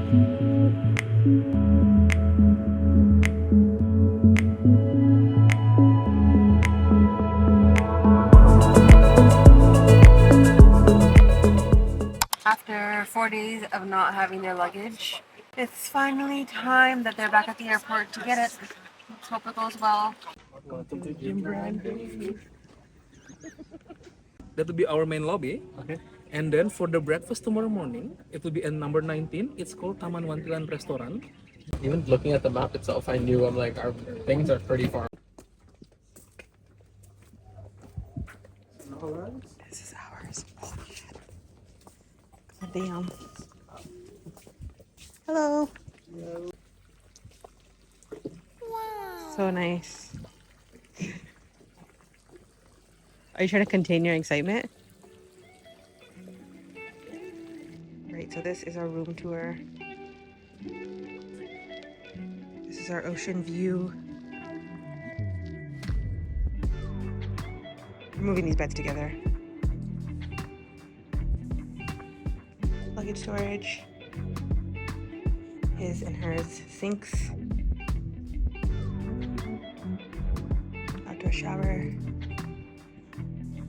After 4 days of not having their luggage, it's finally time that they're back at the airport to get it. Let's hope it goes well. Welcome to Jimbaran Bay. That will be our main lobby. Okay. And then for the breakfast tomorrow morning, it will be in number 19. It's called Taman Wantilan Restaurant. Even looking at the map itself, I knew I'm like, our things are pretty far. This is ours. Oh shit. God damn. Hello. Hello. Wow. So nice. Are you trying to contain your excitement? Right, so this is our room tour. This is our ocean view. We're moving these beds together. Luggage storage. His and hers sinks. Outdoor shower.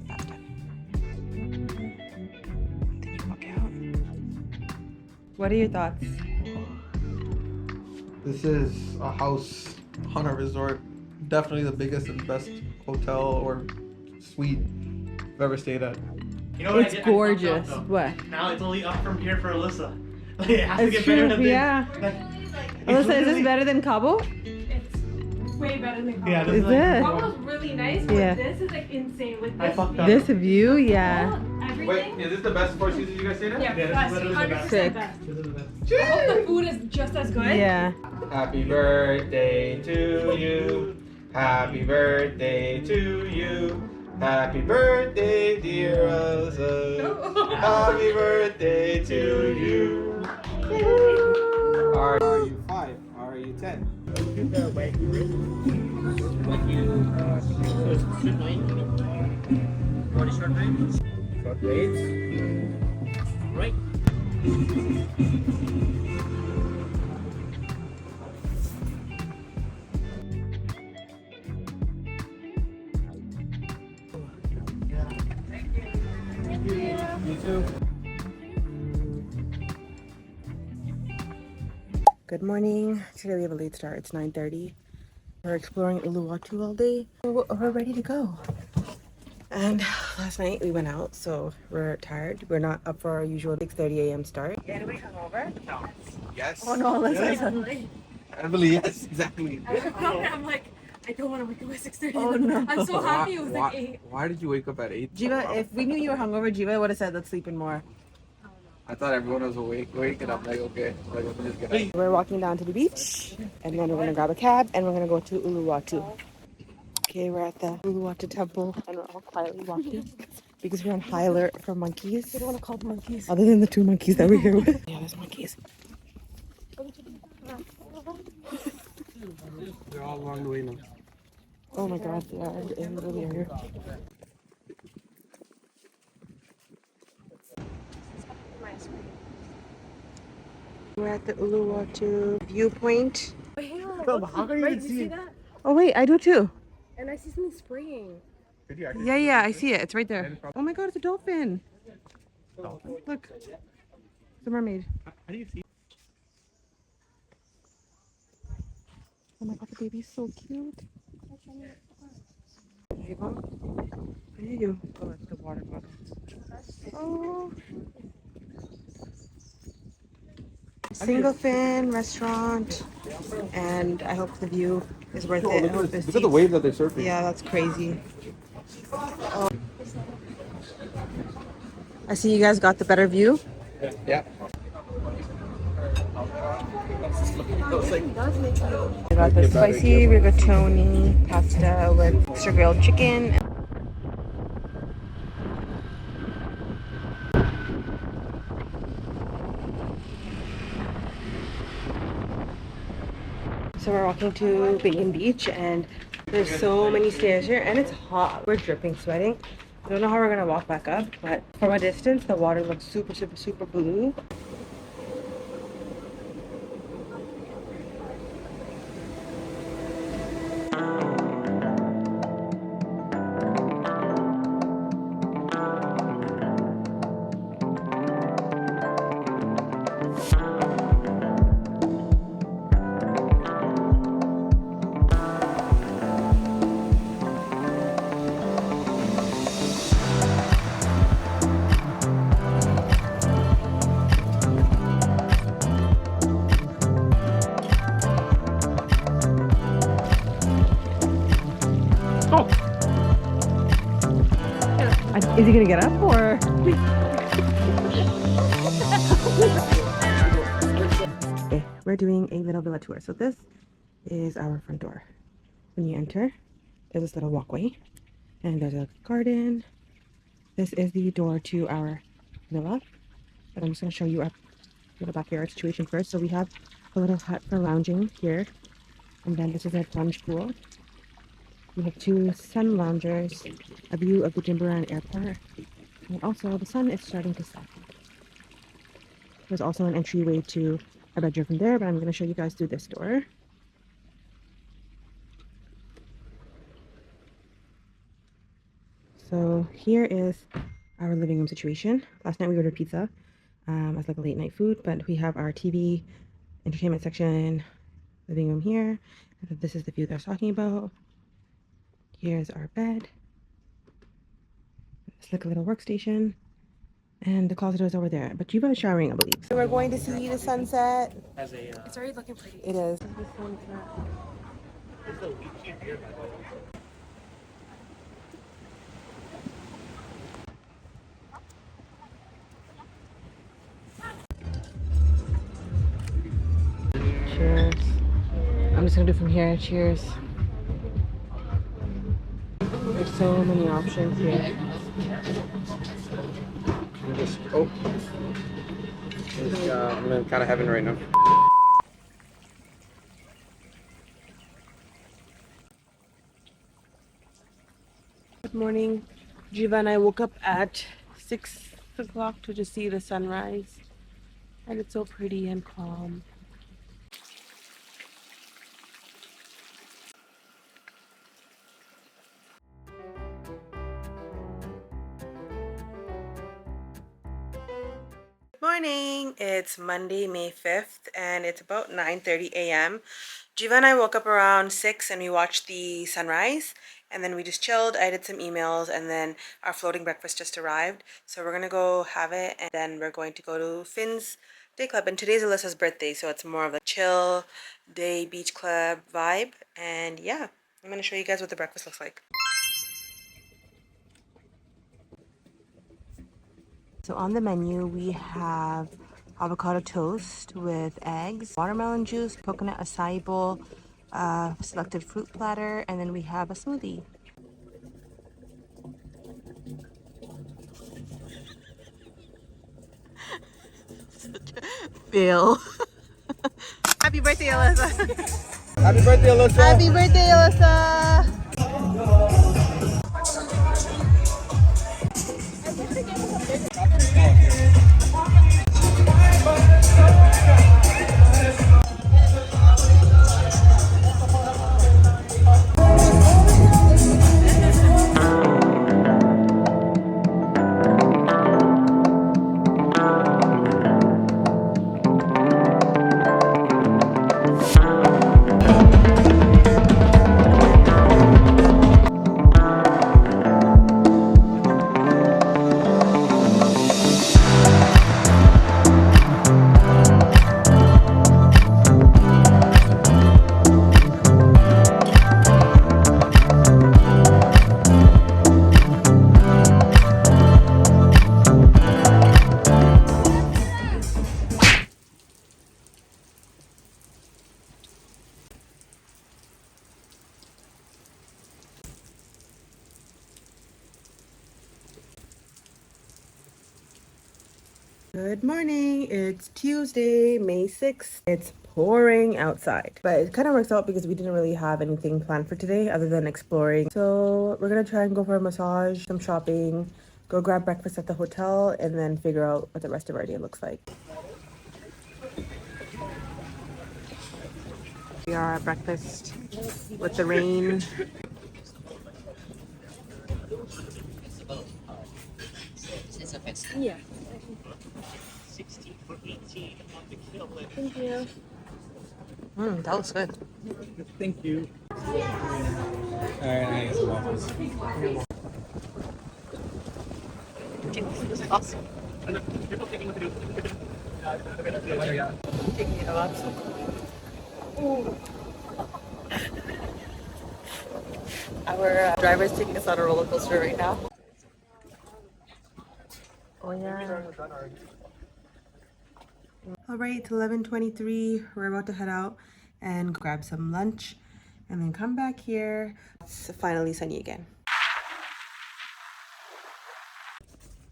Bathtub. Then you walk out. What are your thoughts? This is a house on a resort. Definitely the biggest and best hotel or suite I've ever stayed at. You know what It's gorgeous. What? Now it's only up from here for Alyssa. Like, it has to It's get true, better than this. yeah. Like, Alyssa, is this better than Cabo? It's way better than Cabo. Yeah, this Is like, it? Cabo's really nice, but Yeah. this is like insane. With I this fucked up. This view, yeah. everything. is this the best Four Seasons you guys stayed at? Yeah, Yeah, this is best, literally the 100% best. Sick. best. This is the best. I hope the food is just as good. Yeah. Happy birthday to you. Happy birthday to you. Happy birthday, dear Elsa. Happy birthday to you. Are you 5? Are you 10? Short waits. Right. You too. Good morning. Today we have a late start. It's 9:30. We're exploring Uluwatu all day. We're ready to go. And last night we went out, so we're tired. We're not up for our usual 6:30 a.m. start. Yeah, we come over? Yes. Oh no, let's Emily, yes, exactly. I'm like, I don't want to wake up at 6:30. Oh no. I'm so happy it was like 8. Why did you wake up at 8? Jiva, if we knew you were hungover, Jiva would have said let's sleep in more. I thought everyone was awake, and I'm like, okay, like, let me just get up. We're walking down to the beach, and then we're gonna grab a cab, and we're gonna go to Uluwatu. Okay, we're at the Uluwatu temple, and we're all quietly walking because we're on high alert for monkeys. I don't want to call them monkeys. Other than the 2 monkeys that we're here with. Yeah, there's monkeys. They're all along the way now. Oh my god, yeah, in literally are here. We're at the Uluwatu viewpoint. How can you even see it? that? Oh wait, I do too. And I see something spraying. Yeah, I see it. It's right there. Oh my god, it's a dolphin. Look. It's a mermaid. How do you see? Oh my god, the baby's so cute. There you go. There you go. Oh, it's the water bottle. Oh. Single fin restaurant, and I hope the view is worth it. I hope Look at the waves that they're surfing. Yeah, that's crazy. Oh. I see you guys got the better view. Yeah. I got the spicy rigatoni pasta with extra grilled chicken. So we're walking to Bingin Beach, and there's so many stairs here, and it's hot. We're dripping, sweating. I don't know how we're gonna walk back up, but from a distance, the water looks super, super, super blue. he gonna get up or? Okay, we're doing a little villa tour. So this is our front door. When you enter, there's this little walkway and there's a garden. This is the door to our villa, but I'm just going to show you our little backyard situation first. So we have a little hut for lounging here, and then this is our plunge pool. We have 2 sun loungers, a view of the Jimbaran airport, and also the sun is starting to set. There's also an entryway to our bedroom from there, but I'm going to show you guys through this door. So here is our living room situation. Last night we ordered pizza as like a late night food, but we have our TV, entertainment section, living room here. And this is the view that I was talking about. Here's our bed. It's like a little workstation. And the closet is over there. But you've been showering, I believe. So we're going to see the sunset. It's already looking pretty. It is. Cheers. I'm just gonna do from here. Cheers. There's so many options here. I'm in kind of heaven right now. Good morning. Jiva and I woke up at 6 o'clock to just see the sunrise. And it's so pretty and calm. Morning. It's Monday, May 5th, and it's about 9:30 a.m. Jiva and I woke up around 6 and we watched the sunrise, and then we just chilled. I did some emails, and then our floating breakfast just arrived. So we're gonna go have it, and then we're going to go to Finn's Day Club. And today's Alyssa's birthday, so it's more of a chill day beach club vibe. And yeah, I'm gonna show you guys what the breakfast looks like. So on the menu, we have avocado toast with eggs, watermelon juice, coconut acai bowl, selected fruit platter, and then we have a smoothie. Fail. Happy birthday, Alyssa. Happy birthday, Alyssa. Happy birthday, Alyssa. Good morning. It's Tuesday, May 6th. It's pouring outside, but it kind of works out because we didn't really have anything planned for today other than exploring. So we're gonna try and go for a massage, some shopping, go grab breakfast at the hotel, and then figure out what the rest of our day looks like. We are at breakfast with the rain. Yeah. Thank you. That looks good. Thank you. This is awesome. Our driver is taking us on a roller coaster right now. Oh yeah. All right, it's 11:23. We're about to head out and grab some lunch and then come back here. It's finally sunny again.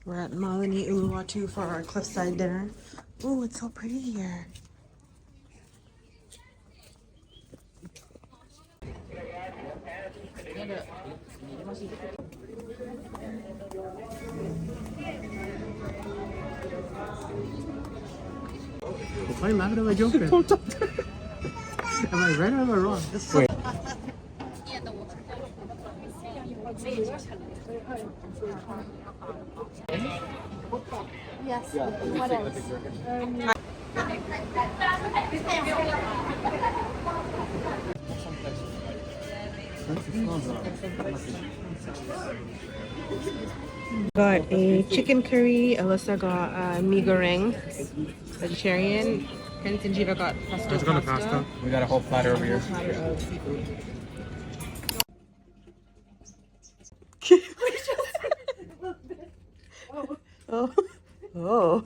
We're at Malini Uluwatu for our cliffside dinner. Oh, it's so pretty here. Am I right or am I wrong? Wait. Yes. What else? Got a chicken curry. Alyssa got mee goreng, vegetarian. Prince and Jiva got pasta. We got a whole platter over here. Platter of seafood. Oh. Oh.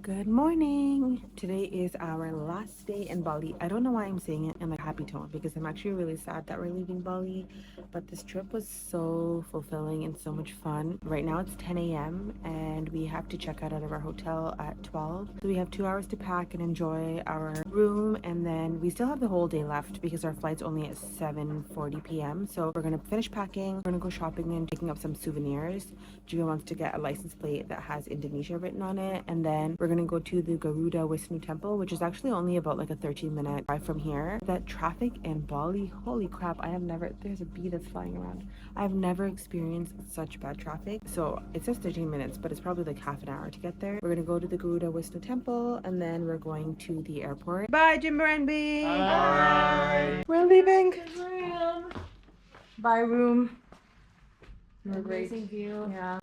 Good morning. Today is our last day in Bali. I don't know why I'm saying it in a happy tone because I'm actually really sad that we're leaving Bali, but this trip was so fulfilling and so much fun. Right now it's 10 a.m. and we have to check out of our hotel at 12. So we have 2 hours to pack and enjoy our room, and then we still have the whole day left because our flight's only at 7:40 p.m. So we're gonna finish packing. We're gonna go shopping and picking up some souvenirs. Julia wants to get a license plate that has Indonesia written on it, and then we're gonna go to the Garuda Wisnu temple, which is actually only about like a 13-minute drive from here. That traffic in Bali, holy crap, there's a bee that's flying around. I've never experienced such bad traffic. So it says 13 minutes, but it's probably like half an hour to get there. We're gonna go to the Garuda Wisnu temple, and then we're going to the airport. Bye, Jimbaran Bay. Bye. We're leaving. Bye, room. Amazing view. Yeah.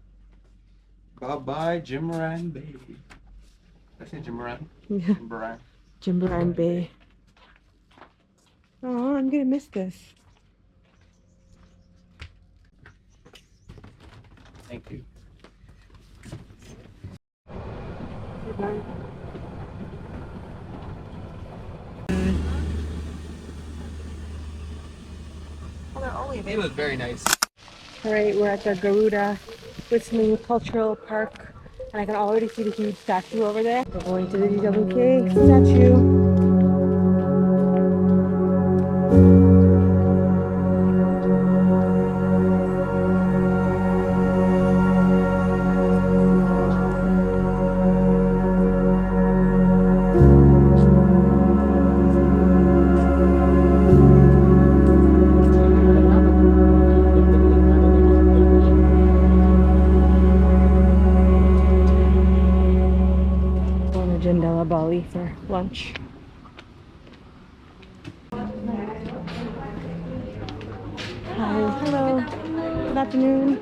Bye-bye, Jimbaran Bay. I say Jimbaran. Yeah. Jimbaran. Jimbaran Bay. Oh, I'm gonna miss this. Thank you. It was very nice. Alright, we're at the Garuda Wisnu Cultural Park, and I can already see the huge statue over there. We're going to the DWK statue. Bali for lunch. Hi, hello. Good afternoon.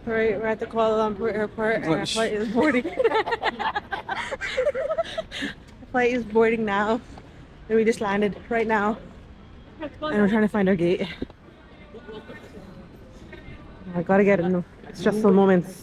Alright, we're at the Kuala Lumpur airport and our flight is boarding. Our flight is boarding now. And we just landed right now. And we're trying to find our gate. I gotta get it. It's just some moments.